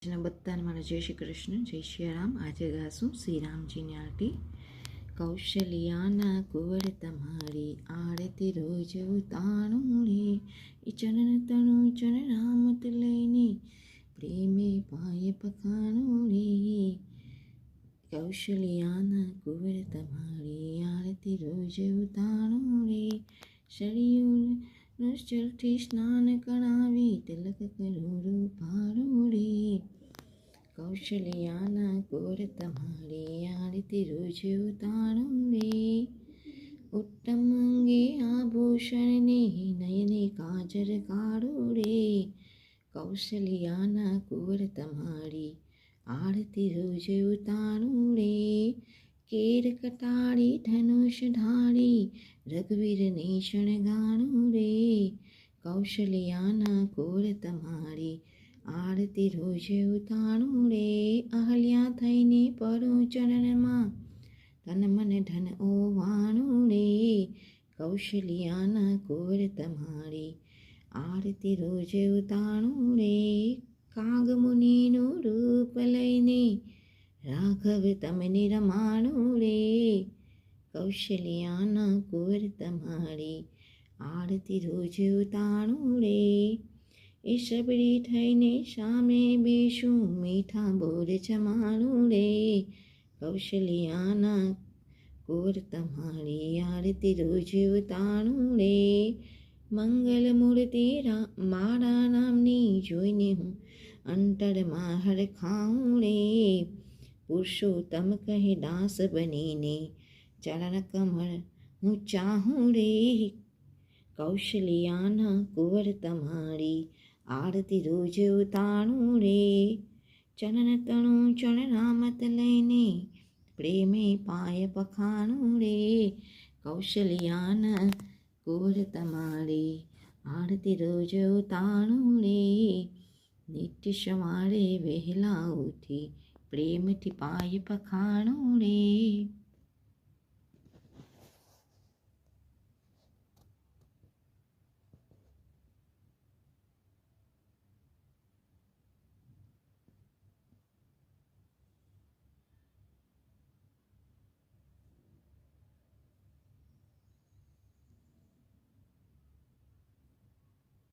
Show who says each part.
Speaker 1: બધાને મારા જય શ્રી કૃષ્ણ, જય શ્રી રામ. આજે ગાશું શ્રી રામજીની આરતી. કૌશલ્યાના કુંવર તમારી આરતી રોજ ઉતાણું રે, એ ચરણ તણું ચરણ રામત લઈને પ્રેમે પાય પખાણું રે. કૌશલ્યાના કુંવર તમારી આરતી રોજ ઉતાણું રે, શરીર જળથી સ્નાન કરાવી તિલક કરું રૂપાળું રે. કૌશલ્યાના કુંવર તમારી આરતી રોજ ઉતાણું રે, ઉત્તમ અંગે આભૂષણને નયને કાજર કાઢું રે. કૌશલ્યાના કુંવર તમારી આરતી રોજ ઉતાણું રે, કેર કટાળી ધનુષ ધારી રઘુવીરને શણગાણું રે. કૌશલ્યાના કુંવર તમારી આરતી રોજ ઉતાણું રે, અહલ્યા થઈને પરો ચરણમાં તન મન ધન ઓવાણું રે. કૌશલ્યાના કુંવર તમારી આરતી રોજ ઉતાણું રે, કાગ મુનિનું રૂપ લઈને રાઘવ તમને રમાણું રે. કૌશલ્યાના કુંવર તમારી આરતી રોજ ઉતાણું રે, એ સબરી થઈને સામે બેસું મીઠા બોર જમાણું રે. કૌશલ્યાના કુંવર તમારી આરતી રોજ ઉતાણું રે, મંગલ મૂર્તિ મારા નામની જોઈને હું અંતરમાં હરખાઉં રે. પુરુષોત્તમ કહે દાસ બનીને ચરણ કમળ હું ચાહું રે. કૌશલ્યાના કુંવર તમારી આરતી રોજ ઉતાણું રે, ચરણ તણું ચરણ રામત લઈને પ્રેમે પાય પખાણું રે. કૌશલ્યાના કુંવર તમારી આરતી રોજ ઉતાણું રે, નિત્ય સવારે વહેલા ઉઠી પ્રેમથી પાય પખાણું રે.